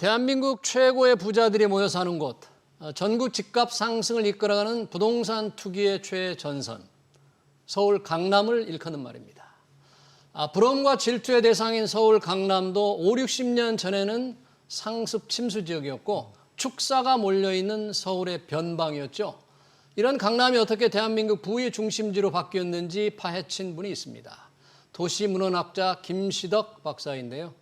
대한민국 최고의 부자들이 모여 사는 곳, 전국 집값 상승을 이끌어가는 부동산 투기의 최전선, 서울 강남을 일컫는 말입니다. 부러움과 질투의 대상인 서울 강남도 5, 60년 전에는 상습 침수 지역이었고 축사가 몰려있는 서울의 변방이었죠. 이런 강남이 어떻게 대한민국 부의 중심지로 바뀌었는지 파헤친 분이 있습니다. 도시문헌학자 김시덕 박사인데요.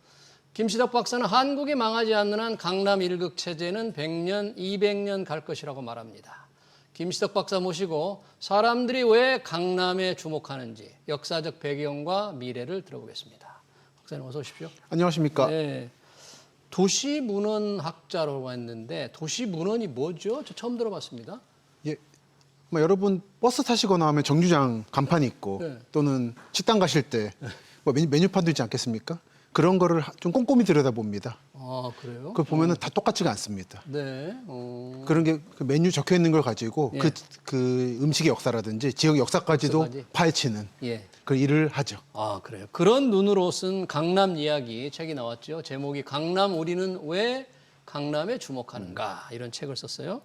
김시덕 박사는 한국이 망하지 않는 한 강남 1극 체제는 100년, 200년 갈 것이라고 말합니다. 김시덕 박사 모시고 사람들이 왜 강남에 주목하는지 역사적 배경과 미래를 들어보겠습니다. 박사님 어서 오십시오. 안녕하십니까. 네, 도시문헌학자라고 했는데 도시문헌이 뭐죠? 저 처음 들어봤습니다. 예, 여러분 버스 타시거나 하면 정류장 간판이 있고 네. 또는 식당 가실 때 메뉴판도 있지 않겠습니까? 그런 거를 좀 꼼꼼히 들여다봅니다. 아, 그래요? 그걸 보면은 다 똑같지가 않습니다. 네. 그런 게 그 메뉴 적혀 있는 걸 가지고 예. 그 음식의 역사라든지 지역 역사까지도 역사까지? 파헤치는 예. 그 일을 하죠. 아, 그래요. 그런 눈으로 쓴 강남 이야기 책이 나왔죠. 제목이 강남 우리는 왜 강남에 주목하는가 이런 책을 썼어요.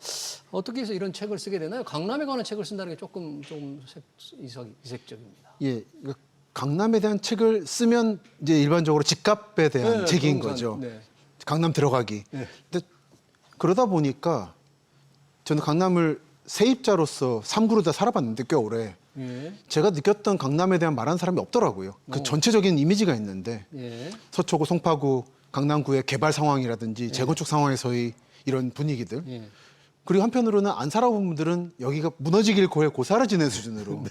어떻게 해서 이런 책을 쓰게 되나요? 강남에 관한 책을 쓴다는 게 조금 이색적입니다. 예, 강남에 대한 책을 쓰면 이제 일반적으로 집값에 대한 네, 책인 부동산, 거죠. 네. 강남 들어가기. 네. 근데 그러다 보니까 저는 강남을 세입자로서 3구로 다 살아봤는데 꽤 오래. 예. 제가 느꼈던 강남에 대한 말하는 사람이 없더라고요. 그 전체적인 이미지가 있는데 예. 서초구, 송파구, 강남구의 개발 상황이라든지 재건축 상황에서의 이런 분위기들. 예. 그리고 한편으로는 안 살아본 분들은 여기가 무너지길 고해 고사라지는 수준으로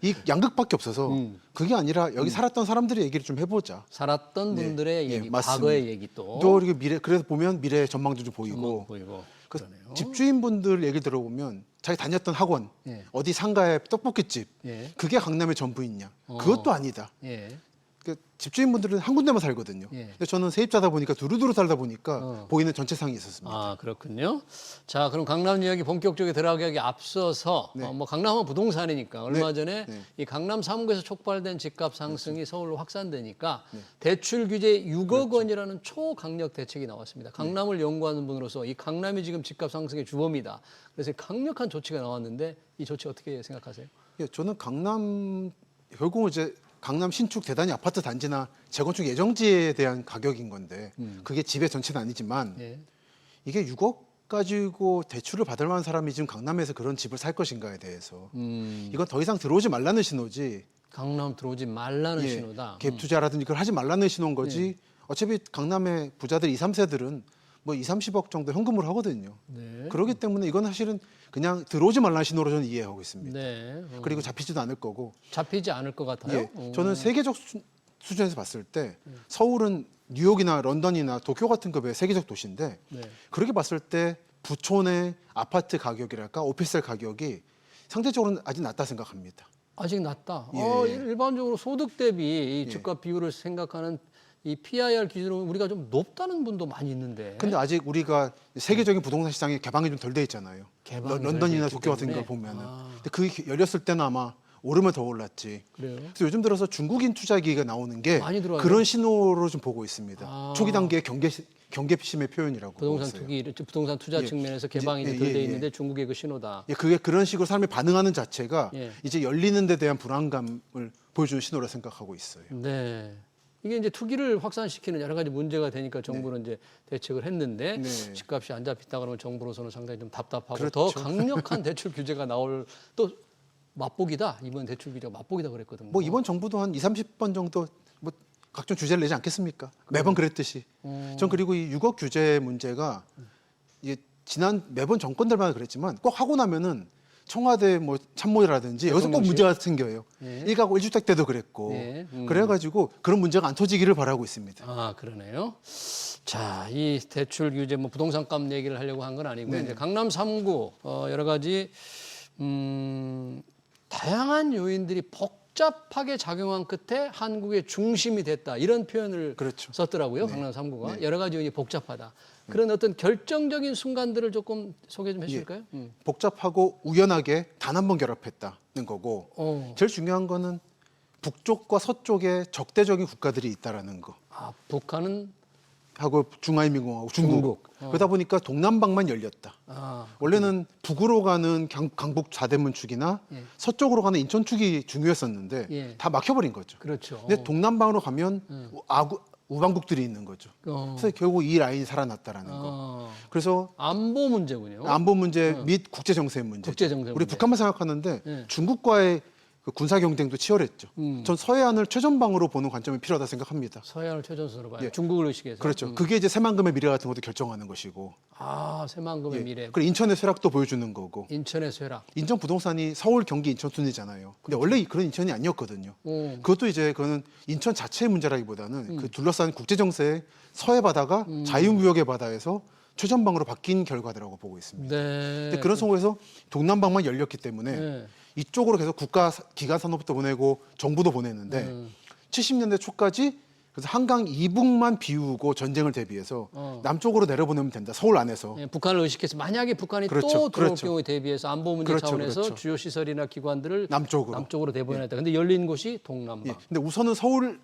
이 양극밖에 없어서 그게 아니라 여기 살았던 사람들의 얘기를 좀 해보자. 살았던 네. 분들의 예, 얘기, 맞습니다. 과거의 얘기 또 이렇게 미래 그래서 보면 미래 전망도 좀 보이고 보이고 그 그러네요. 집주인분들 얘기 들어보면 자기 다녔던 학원 예. 어디 상가에 떡볶이집 예. 그게 강남의 전부있냐 그것도 아니다. 예. 그 집주인분들은 한 군데만 살거든요. 예. 근데 저는 세입자다 보니까 두루두루 살다 보니까 보이는 전체상이 있었습니다. 아, 그렇군요. 자, 그럼 강남 이야기 본격적으로 들어가기 앞서서 네. 뭐 강남은 부동산이니까 얼마 전에 네. 이 강남 3구에서 촉발된 집값 상승이 서울로 확산되니까 대출 규제 6억 원이라는 초강력 대책이 나왔습니다. 강남을 연구하는 분으로서 이 강남이 지금 집값 상승의 주범이다. 그래서 강력한 조치가 나왔는데 이 조치 어떻게 생각하세요? 예, 저는 강남 결국은 이제 강남 신축 대단지 아파트 단지나 재건축 예정지에 대한 가격인 건데 그게 집의 전체는 아니지만 예. 이게 6억 가지고 대출을 받을 만한 사람이 지금 강남에서 그런 집을 살 것인가에 대해서 이건 더 이상 들어오지 말라는 신호지. 강남 들어오지 말라는 예, 신호다. 갭 투자라든지 그걸 하지 말라는 신호인 거지. 어차피 강남의 부자들 2, 3세들은 뭐 2, 30억 정도 현금으로 하거든요. 네. 그렇기 때문에 이건 사실은 그냥 들어오지 말라는 신호로 저는 이해하고 있습니다. 네. 그리고 잡히지도 않을 거고. 잡히지 않을 것 같아요. 예, 저는 세계적 수준에서 봤을 때 서울은 뉴욕이나 런던이나 도쿄 같은 급의 세계적 도시인데 네. 그렇게 봤을 때 부촌의 아파트 가격이랄까 오피스텔 가격이 상대적으로는 아직 낮다 생각합니다. 아직 낮다. 예. 일반적으로 소득 대비 이 집값 비율을 생각하는 이 PIR 기준으로 우리가 좀 높다는 분도 많이 있는데. 근데 아직 우리가 세계적인 부동산 시장이 개방이 좀 덜 돼 있잖아요. 개방이 덜돼 런던이나 있기 도쿄 같은 때문에. 걸 보면은. 아. 근데 그게 열렸을 때는 아마 오르면 더 올랐지. 그래요? 그래서 요즘 들어서 중국인 투자기가 나오는 게 많이 들어와요? 그런 신호로 좀 보고 있습니다. 아. 초기 단계의 경계심의 표현이라고 보고 부동산 있어요. 투기, 부동산 투자 예. 측면에서 이제, 개방이 예, 덜 돼 예, 있는데 중국의 그 신호다. 예, 그게 그런 식으로 사람이 반응하는 자체가 예. 이제 열리는 데 대한 불안감을 보여주는 신호라 생각하고 있어요. 네. 이게 이제 투기를 확산시키는 여러 가지 문제가 되니까 정부는 이제 대책을 했는데 네. 집값이 안 잡힌다 그러면 정부로서는 상당히 좀 답답하고 그렇죠. 더 강력한 대출 규제가 나올 또 맛보기다. 이번 대출 규제가 맛보기다 그랬거든요. 뭐 이번 정부도 한 2, 30번 정도 뭐 각종 주제를 내지 않겠습니까? 매번 그랬듯이. 전 그리고 이 6억 규제 문제가 이게 지난 매번 정권들마다 그랬지만 꼭 하고 나면은 청와대 뭐 참모라든지 여기서 꼭 대통령실? 문제가 생겨요. 예. 1가구 1주택 때도 그랬고. 예. 그래가지고 그런 문제가 안 터지기를 바라고 있습니다. 아, 그러네요. 자, 이 대출 규제 뭐 부동산값 얘기를 하려고 한 건 아니고요. 네. 이제 강남 3구 여러 가지 다양한 요인들이 복잡하게 작용한 끝에 한국의 중심이 됐다. 이런 표현을 그렇죠. 썼더라고요. 강남 3구가. 여러 가지 요인이 복잡하다. 그런 어떤 결정적인 순간들을 조금 소개 좀 해주실까요? 복잡하고 우연하게 단 한 번 결합했다는 거고 어. 제일 중요한 거는 북쪽과 서쪽에 적대적인 국가들이 있다라는 거. 아, 북한은 하고 중화인민공화국, 중국. 그러다 보니까 동남방만 열렸다. 아, 원래는 북으로 가는 강북 좌대문축이나 예. 서쪽으로 가는 인천축이 중요했었는데 예. 다 막혀버린 거죠. 그렇죠. 근데 동남방으로 가면 우방국들이 있는 거죠. 그래서 결국 이 라인이 살아났다라는 거. 그래서 안보 문제군요. 안보 문제 및 국제 정세 문제. 국제 정세 우리 문제. 북한만 생각하는데 예. 중국과의 그 군사 경쟁도 치열했죠. 전 서해안을 최전방으로 보는 관점이 필요하다 생각합니다. 서해안을 최전선으로 봐요. 예. 중국을 의식해서. 그렇죠. 그게 이제 새만금의 미래 같은 것도 결정하는 것이고. 아, 새만금의 미래. 그리고 인천의 쇠락도 보여주는 거고. 인천의 쇠락. 인천 부동산이 서울, 경기, 인천 순이잖아요. 근데 원래 그런 인천이 아니었거든요. 그것도 이제 그거는 인천 자체의 문제라기보다는 그 둘러싼 국제 정세의 서해 바다가 자유무역의 바다에서 최전방으로 바뀐 결과라고 보고 있습니다. 네. 근데 그런 상황에서 동남방만 열렸기 때문에 네. 이쪽으로 계속 국가 기관 산업도 보내고 정부도 보냈는데 70년대 초까지 그래서 한강 이북만 비우고 전쟁을 대비해서 남쪽으로 내려보내면 된다. 서울 안에서. 예, 북한을 의식해서 만약에 북한이 그렇죠. 또 들어올 그렇죠. 경우에 대비해서 안보 문제 그렇죠. 차원에서 그렇죠. 주요 시설이나 기관들을 남쪽으로. 내보내야 다 근데 열린 곳이 동남방. 예. 근데 우선은 서울이면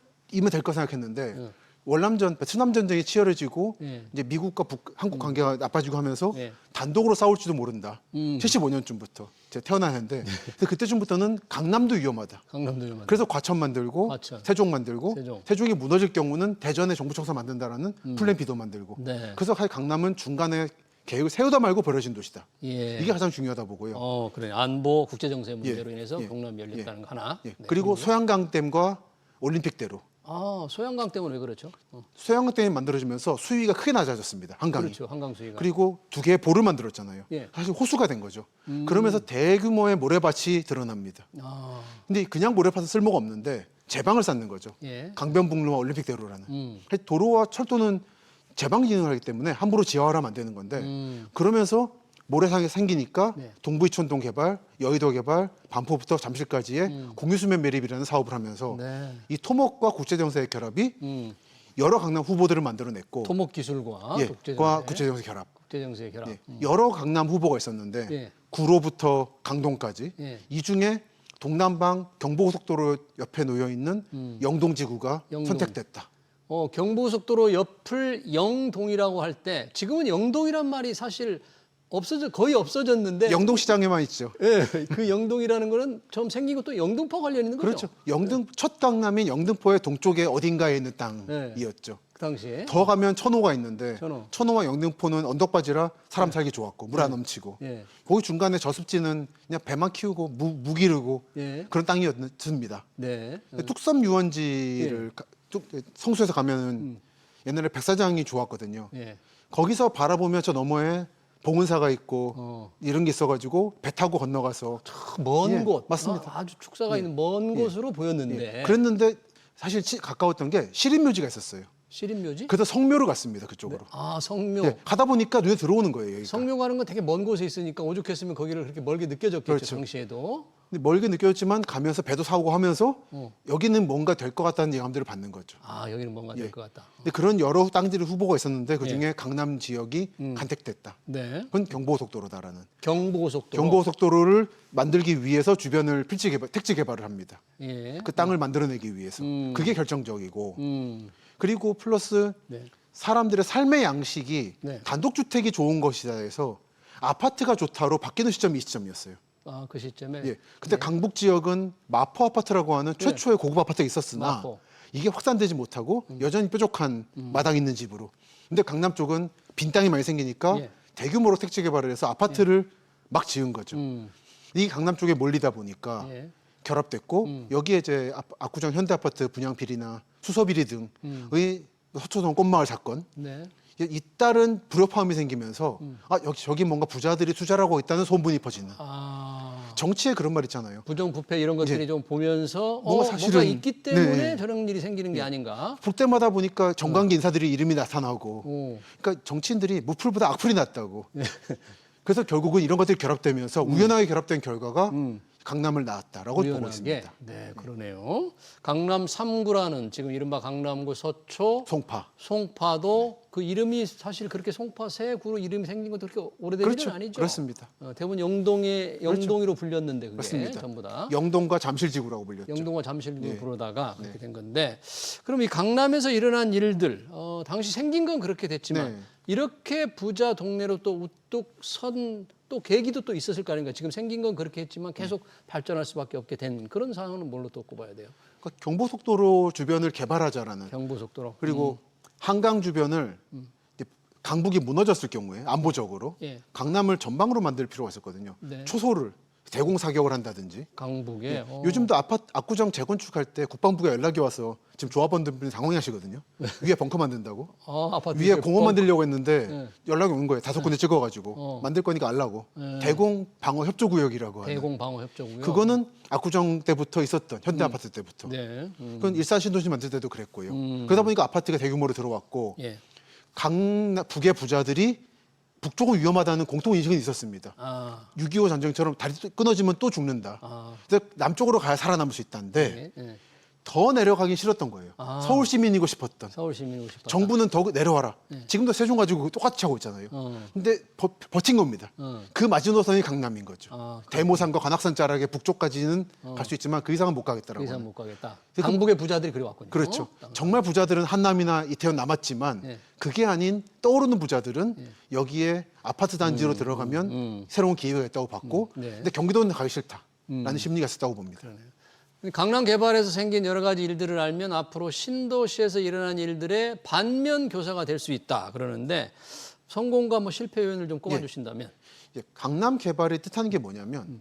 될 거 생각했는데 월남전, 베트남 전쟁이 치열해지고 예. 이제 미국과 한국 관계가 나빠지고 하면서 예. 단독으로 싸울지도 모른다. 75년쯤부터 제가 태어나는데 근데 그때쯤부터는 강남도 위험하다. 강남도 좀 그래서 과천 만들고 과천. 세종 만들고 세종. 세종이 무너질 경우는 대전에 정부청사 만든다라는 플랜 B도 만들고 네. 그래서 강남은 중간에 계획을 세우다 말고 버려진 도시다. 예. 이게 가장 중요하다 보고요. 그래. 안보 국제 정세 문제로 예. 인해서 예. 동남이 열렸다는 거 하나. 예. 네. 그리고 소양강댐과 올림픽대로 아, 소양강 때문에 왜 그렇죠? 소양강댐이 만들어지면서 수위가 크게 낮아졌습니다. 한강이. 그렇죠. 한강 수위가. 그리고 두 개의 보를 만들었잖아요. 예. 사실 호수가 된 거죠. 그러면서 대규모의 모래밭이 드러납니다. 아, 근데 그냥 모래밭은 쓸모가 없는데 제방을 쌓는 거죠. 예. 강변북로와 올림픽대로라는. 도로와 철도는 제방 기능을 하기 때문에 함부로 지하화하면 안 되는 건데 그러면서 모래상이 생기니까 네. 동부이촌동 개발, 여의도 개발, 반포부터 잠실까지의 공유수면 매립이라는 사업을 하면서 네. 이 토목과 국제정세의 결합이 여러 강남 후보들을 만들어냈고 토목 기술과 예, 국제 과 정세. 국제정세 결합. 국제 정세의 결합. 예, 여러 강남 후보가 있었는데 예. 구로부터 강동까지 예. 이 중에 동남방 경부고속도로 옆에 놓여 있는 영동지구가 영동. 선택됐다. 경부고속도로 옆을 영동이라고 할 때 지금은 영동이란 말이 사실 거의 없어졌는데 영동시장에만 있죠. 예, 그 영동이라는 거는 처음 생긴 것도 영등포 관련 있는 거죠. 그렇죠. 첫 강남인 영등포의 동쪽에 어딘가에 있는 땅이었죠. 그 당시에. 더 가면 천호가 있는데 천호. 천호와 영등포는 언덕바지라 사람 살기 좋았고 물 안 넘치고 예. 거기 중간에 저습지는 그냥 배만 키우고 무 기르고 예. 그런 땅이었습니다. 네. 뚝섬 유원지를 성수에서 가면은 옛날에 백사장이 좋았거든요. 예. 거기서 바라보면 저 너머에 봉은사가 있고 이런 게 있어가지고 배 타고 건너가서 먼 예, 곳. 맞습니다. 아주 축사가 있는 먼 곳으로 보였는데. 예. 그랬는데 사실 가까웠던 게 시립묘지가 있었어요. 시립묘지? 그래서 성묘를 갔습니다. 그쪽으로. 아, 성묘. 예, 가다 보니까 눈에 들어오는 거예요. 여기가. 성묘 가는 건 되게 먼 곳에 있으니까 오죽했으면 거기를 그렇게 멀게 느껴졌겠죠. 그렇죠. 당시에도. 근데 멀게 느껴졌지만 가면서 배도 사고 하면서 여기는 뭔가 될 것 같다는 예감들을 받는 거죠. 아, 여기는 뭔가 예. 될 것 같다. 근데 그런 여러 땅들이 후보가 있었는데 그 중에 강남 지역이 간택됐다. 네. 그건 경부고속도로다라는. 경부고속도로. 경부고속도로를 만들기 위해서 주변을 택지 개발을 합니다. 예. 그 땅을 만들어내기 위해서. 그게 결정적이고. 음. 그리고 플러스 네. 사람들의 삶의 양식이 네. 단독주택이 좋은 것이다 해서 아파트가 좋다로 바뀌는 시점이 이 시점이었어요. 아, 그 시점에. 예. 근데 강북 지역은 마포 아파트라고 하는 최초의 고급 아파트가 있었으나 마포. 이게 확산되지 못하고 여전히 뾰족한 마당 있는 집으로. 근데 강남 쪽은 빈 땅이 많이 생기니까 예. 대규모로 택지 개발을 해서 아파트를 막 지은 거죠. 이 강남 쪽에 몰리다 보니까 예. 결합됐고 여기에 이제 압구정 현대아파트 분양 비리나 수소 비리 등의 서초동 꽃마을 사건 네. 잇따른 불협화음이 생기면서 저기 뭔가 부자들이 투자를 하고 있다는 소문이 퍼지는. 아. 정치에 그런 말 있잖아요. 부정부패 이런 것들이 좀 보면서 뭔가 뭔가 사실은- 있기 때문에 네. 저런 일이 생기는 게 아닌가. 볼 때마다 보니까 정관계 인사들이 이름이 나타나고 오. 그러니까 정치인들이 무풀보다 악플이 낫다고. 그래서 결국은 이런 것들이 결합되면서 우연하게 결합된 결과가 강남을 낳았다라고 보고 우연하게. 있습니다. 네, 그러네요. 강남 3구라는 지금 이른바 강남구 서초, 송파. 송파도 그 이름이 사실 그렇게 송파 세 구로 이름이 생긴 것도 그렇게 오래된 그렇죠. 일은 아니죠. 그렇습니다. 대부분 영동이로 불렸는데 그게 맞습니다. 전부 다. 영동과 잠실지구라고 불렸죠. 영동과 잠실도 예. 부르다가 그렇게 된 건데, 그럼 이 강남에서 일어난 일들, 당시 생긴 건 그렇게 됐지만 네. 이렇게 부자 동네로 또 우뚝 선 또 계기도 또 있었을 거 아닌가. 지금 생긴 건 그렇게 했지만 계속 발전할 수밖에 없게 된 그런 상황은 뭘로 또 꼽아야 돼요? 그러니까 경부속도로 주변을 개발하자라는 경부속도로. 그리고 한강 주변을 이제 강북이 무너졌을 경우에 안보적으로 예. 강남을 전방으로 만들 필요가 있었거든요. 네. 초소를 대공 사격을 한다든지. 강북에. 요즘도 아파트 압구정 재건축할 때 국방부가 연락이 와서 지금 조합원들이 당황하시거든요. 위에 벙커 만든다고. 아파트 위에 공원 만들려고 했는데 네. 연락이 온 거예요. 5군데 찍어가지고 만들 거니까 알라고. 대공 방어 협조 구역이라고 하는. 대공 방어 협조고요. 그거는 압구정 때부터 있었던 현대 아파트 때부터. 네. 그건 일산 신도시 만들 때도 그랬고요. 그러다 보니까 아파트가 대규모로 들어왔고 예. 북의 부자들이 북쪽은 위험하다는 공통 인식은 있었습니다. 6.25 전쟁처럼 다리 끊어지면 또 죽는다. 그래서 남쪽으로 가야 살아남을 수 있다는데 예. 더 내려가긴 싫었던 거예요. 서울 시민이고 싶었던. 서울 시민이고 싶다. 정부는 더 내려와라. 지금도 세종 가지고 똑같이 하고 있잖아요. 근데 버틴 겁니다. 그 마지노선이 강남인 거죠. 대모산과 관악산 자락의 북쪽까지는 갈 수 있지만 그 이상은 못 그 가겠다라고. 이상 못 가겠다. 강북의 부자들이 그리 왔군요. 그렇죠. 정말 부자들은 한남이나 이태원 남았지만 예. 그게 아닌 떠오르는 부자들은 여기에 아파트 단지로 들어가면 새로운 기회가 있다고 봤고 네. 근데 경기도는 가기 싫다라는 심리가 있었다고 봅니다. 강남 개발에서 생긴 여러 가지 일들을 알면 앞으로 신도시에서 일어난 일들의 반면 교사가 될 수 있다 그러는데, 성공과 뭐 실패 요인을 좀 꼽아주신다면. 이제 강남 개발이 뜻하는 게 뭐냐면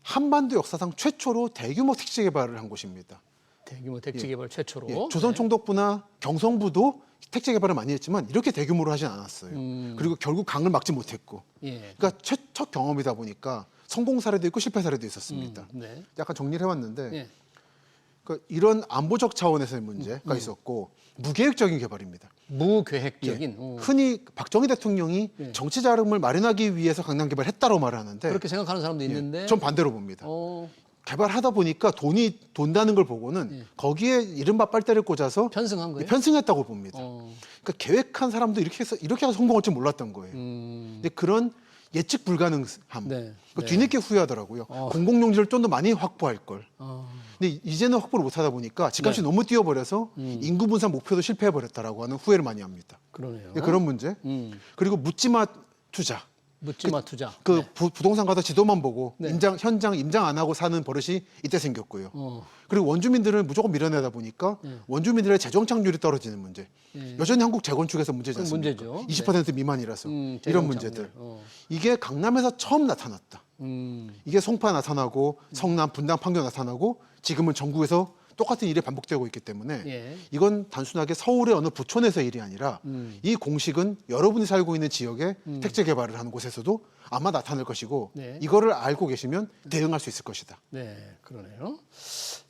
한반도 역사상 최초로 대규모 택지 개발을 한 곳입니다. 대규모 택지 개발 최초로. 예, 조선 총독부나 경성부도 택지 개발을 많이 했지만 이렇게 대규모로 하진 않았어요. 그리고 결국 강을 막지 못했고. 예. 그러니까 첫 경험이다 보니까 성공 사례도 있고 실패 사례도 있었습니다. 네. 약간 정리를 해왔는데 예. 그러니까 이런 안보적 차원에서의 문제가 있었고 무계획적인 개발입니다. 무계획적인. 예. 흔히 박정희 대통령이 정치 자금을 마련하기 위해서 강남 개발했다고 말을 하는데 그렇게 생각하는 사람도 있는데. 전 반대로 봅니다. 어, 개발하다 보니까 돈이 돈다는 걸 보고는 거기에 이른바 빨대를 꽂아서 편승한 거예요? 편승했다고 봅니다. 어. 그러니까 계획한 사람도 이렇게 해서 성공할 줄 몰랐던 거예요. 근데 그런 예측 불가능함. 네. 그 네. 뒤늦게 후회하더라고요. 공공용지를 좀 더 많이 확보할 걸. 어. 근데 이제는 확보를 못 하다 보니까 집값이 너무 뛰어버려서 인구 분산 목표도 실패해 버렸다라고 하는 후회를 많이 합니다. 그러네요. 네, 그런 문제. 그리고 묻지마 투자. 묻지마 투자. 그 네. 부동산 가서 지도만 보고 네. 현장 임장 안 하고 사는 버릇이 이때 생겼고요. 어. 그리고 원주민들을 무조건 밀어내다 보니까 원주민들의 재정 창률이 떨어지는 문제. 여전히 한국 재건축에서 문제지 않습니까? 문제죠. 20% 미만이라서 재정 이런 문제들. 창률. 이게 강남에서 처음 나타났다. 이게 송파 나타나고 성남, 분당, 판교 나타나고 지금은 전국에서 똑같은 일이 반복되고 있기 때문에 예. 이건 단순하게 서울의 어느 부촌에서의 일이 아니라 이 공식은 여러분이 살고 있는 지역에 택지 개발을 하는 곳에서도 아마 나타날 것이고 네. 이거를 알고 계시면 대응할 수 있을 것이다. 네, 그러네요.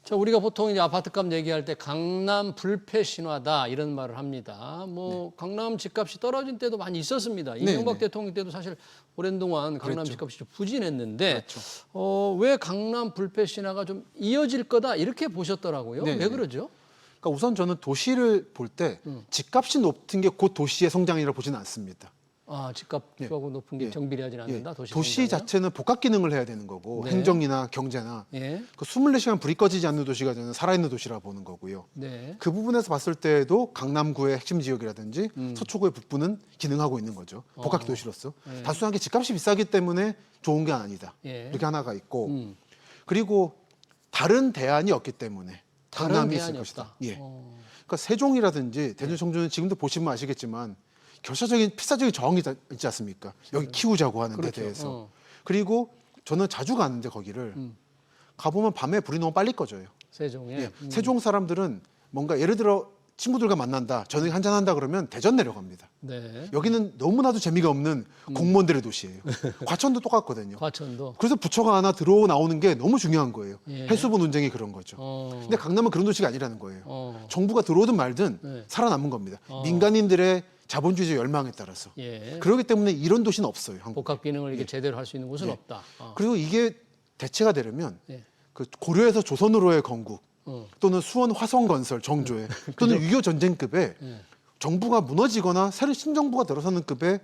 자, 우리가 보통 이제 아파트값 얘기할 때 강남 불패 신화다 이런 말을 합니다. 뭐 강남 집값이 떨어진 때도 많이 있었습니다. 이명박 네. 대통령 때도 사실 오랜 동안 강남 그랬죠. 집값이 좀 부진했는데 그렇죠. 왜 강남 불패 신화가 좀 이어질 거다 이렇게 보셨더라고요. 네, 왜 네. 그러죠? 그러니까 우선 저는 도시를 볼 때 집값이 높은 게 곧 도시의 성장이라고 보지는 않습니다. 아, 집값하고 높은 게 예. 정비례하지 예. 않는다. 도시 성장이요? 자체는 복합 기능을 해야 되는 거고 네. 행정이나 경제나 예. 그 24시간 불이 꺼지지 않는 도시가 저는 살아있는 도시라 보는 거고요. 네. 그 부분에서 봤을 때에도 강남구의 핵심 지역이라든지 서초구의 북부는 기능하고 있는 거죠. 복합 도시로서. 단순하게 집값이 비싸기 때문에 좋은 게 아니다. 예. 이렇게 하나가 있고 그리고 다른 대안이 없기 때문에 다른 강남이 대안이 있을 것이다. 없다. 예. 그러니까 세종이라든지 대전 청주는 지금도 보시면 아시겠지만 결사적인 필사적인 저항이 있지 않습니까? 여기 키우자고 하는 데 그렇죠. 대해서. 그리고 저는 자주 가는데 거기를 가보면 밤에 불이 너무 빨리 꺼져요. 세종에. 예. 세종 사람들은 뭔가 예를 들어 친구들과 만난다, 저녁에 한잔 한다 그러면 대전 내려갑니다. 네. 여기는 너무나도 재미가 없는 공무원들의 도시예요. 과천도 똑같거든요. 과천도. 그래서 부처가 하나 들어오고 나오는 게 너무 중요한 거예요. 예. 해수부 논쟁이 그런 거죠. 근데 강남은 그런 도시가 아니라는 거예요. 정부가 들어오든 말든 네. 살아남은 겁니다. 민간인들의 자본주의적 열망에 따라서. 예. 그렇기 때문에 이런 도시는 없어요. 한국. 복합 기능을 이게 제대로 할 수 있는 곳은 없다. 그리고 이게 대체가 되려면 예. 그 고려에서 조선으로의 건국 어. 또는 수원 화성건설 정조에 또는 6.25 전쟁급의 예. 정부가 무너지거나 새로운 신정부가 들어서는 급의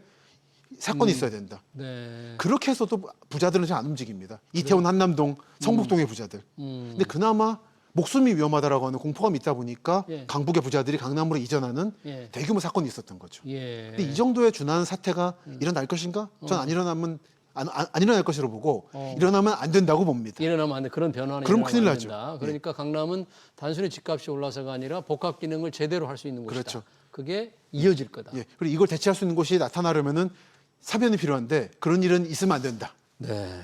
사건이 있어야 된다. 네. 그렇게 해서도 부자들은 잘 안 움직입니다. 이태원 한남동 성북동의 부자들. 근데 그나마 목숨이 위험하다라고 하는 공포감이 있다 보니까 예. 강북의 부자들이 강남으로 이전하는 예. 대규모 사건이 있었던 거죠. 예. 근데 이 정도의 준하는 사태가 일어날 것인가? 전 안 일어나면 안 일어날 것으로 보고 일어나면 안 된다고 봅니다. 일어나면 안 돼. 그런 변화는 그럼 일어나면 큰일 안 나죠. 된다. 그러니까 강남은 단순히 집값이 올라서가 아니라 복합 기능을 제대로 할 수 있는 곳이다. 그렇죠. 그게 이어질 거다. 예. 그리고 이걸 대체할 수 있는 곳이 나타나려면은 사변이 필요한데 그런 일은 있으면 안 된다. 네.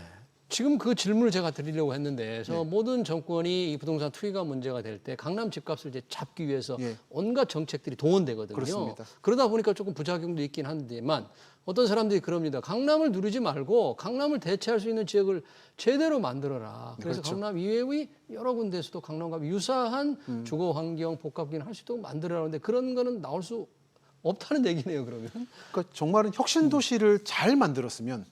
지금 그 질문을 제가 드리려고 했는데, 그래서 모든 정권이 이 부동산 투기가 문제가 될 때 강남 집값을 이제 잡기 위해서 예. 온갖 정책들이 동원되거든요. 그렇습니다. 그러다 보니까 조금 부작용도 있긴 한데만 어떤 사람들이 그럽니다. 강남을 누르지 말고 강남을 대체할 수 있는 지역을 제대로 만들어라. 그래서 그렇죠. 강남 이외의 여러 군데에서도 강남과 유사한 주거 환경, 복합 기능 할 수 있도록 만들어라는데 그런 거는 나올 수 없다는 얘기네요. 그러면. 그러니까 정말은 혁신 도시를 잘 만들었으면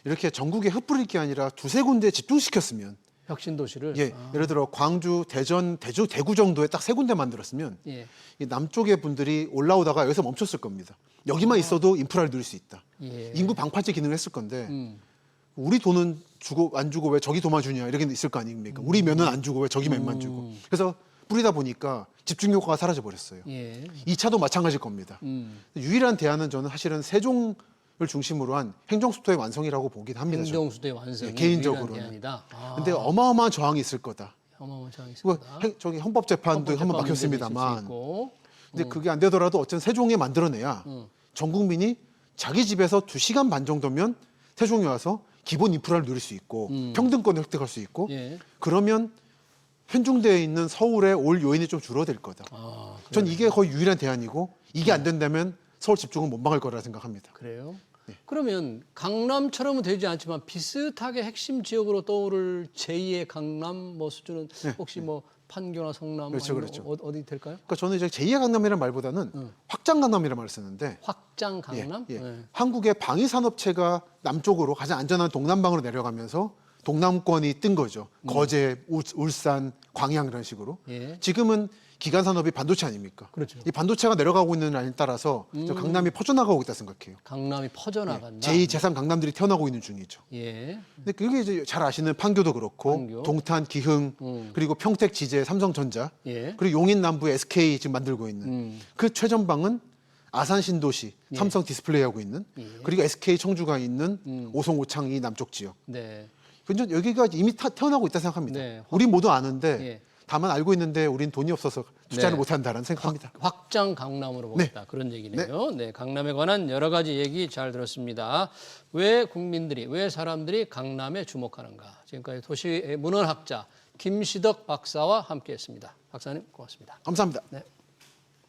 이렇게 전국에 흩뿌릴 게 아니라 두세 군데 집중시켰으면 혁신 도시를. 예, 예를 들어 광주, 대전, 대구 정도에 딱 세 군데 만들었으면 예. 이 남쪽의 분들이 올라오다가 여기서 멈췄을 겁니다. 여기만 있어도 인프라를 누릴 수 있다. 예. 인구 방파제 기능을 했을 건데 우리 돈은 주고 안 주고 왜 저기 도마 주냐 이렇게 있을 거 아닙니까? 우리 면은 안 주고 왜 저기 면만 주고. 그래서 뿌리다 보니까 집중 효과가 사라져 버렸어요. 예. 2차도 마찬가지일 겁니다. 유일한 대안은 저는 사실은 세종을 중심으로 한 행정수도의 완성이라고 보긴 합니다. 저는. 행정수도의 완성이 예, 개인적으로는. 유일한 대안이다. 근데 어마어마한 저항이 있을 거다. 어마어마한 있을 그거 거다. 저기 헌법재판도 한번 헌법재판 막혔습니다만. 문제도 있을 수 있고. 근데 그게 안 되더라도 어쨌든 세종에 만들어내야 전 국민이 자기 집에서 2시간 반 정도면 세종에 와서 기본 인프라를 누릴 수 있고 평등권을 획득할 수 있고 예. 그러면 현중대에 있는 서울에 올 요인이 좀 줄어들 거다. 아, 전 이게 거의 유일한 대안이고 이게 안 된다면 서울 집중은 못 막을 거라 생각합니다. 그래요? 네. 그러면 강남처럼은 되지 않지만 비슷하게 핵심 지역으로 떠오를 제2의 강남 뭐 수준은 혹시 뭐 판교나 성남 네. 그렇죠, 아니면 그렇죠. 어디 될까요? 그러니까 저는 이제 제2의 강남이라는 말보다는 확장 강남이라는 말을 쓰는데 확장 강남? 예. 네. 한국의 방위 산업체가 남쪽으로 가장 안전한 동남방으로 내려가면서 동남권이 뜬 거죠. 거제, 울산, 광양 이런 식으로. 예. 지금은 기간 산업이 반도체 아닙니까? 그렇죠. 이 반도체가 내려가고 있는 라인에 따라서 저 강남이 퍼져나가고 있다 생각해요. 강남이 퍼져나간다. 제2, 제3 강남들이 태어나고 있는 중이죠. 예. 근데 그게 이제 잘 아시는 판교도 그렇고 판교. 동탄, 기흥, 그리고 평택, 지제, 삼성전자, 예. 그리고 용인 남부 SK 지금 만들고 있는 그 최전방은 아산 신도시, 삼성 디스플레이 하고 있는 그리고 SK 청주가 있는 오송 오창이 남쪽 지역. 네. 근데 여기가 이미 태어나고 있다 생각합니다. 네. 우린 모두 아는데 예. 다만 알고 있는데 우린 돈이 없어서 투자를 네. 못한다는 생각합니다. 확장 강남으로 보겠다. 그런 얘기네요. 네. 강남에 관한 여러 가지 얘기 잘 들었습니다. 왜 국민들이, 왜 사람들이 강남에 주목하는가. 지금까지 도시 문헌학자 김시덕 박사와 함께했습니다. 박사님 고맙습니다. 감사합니다. 네.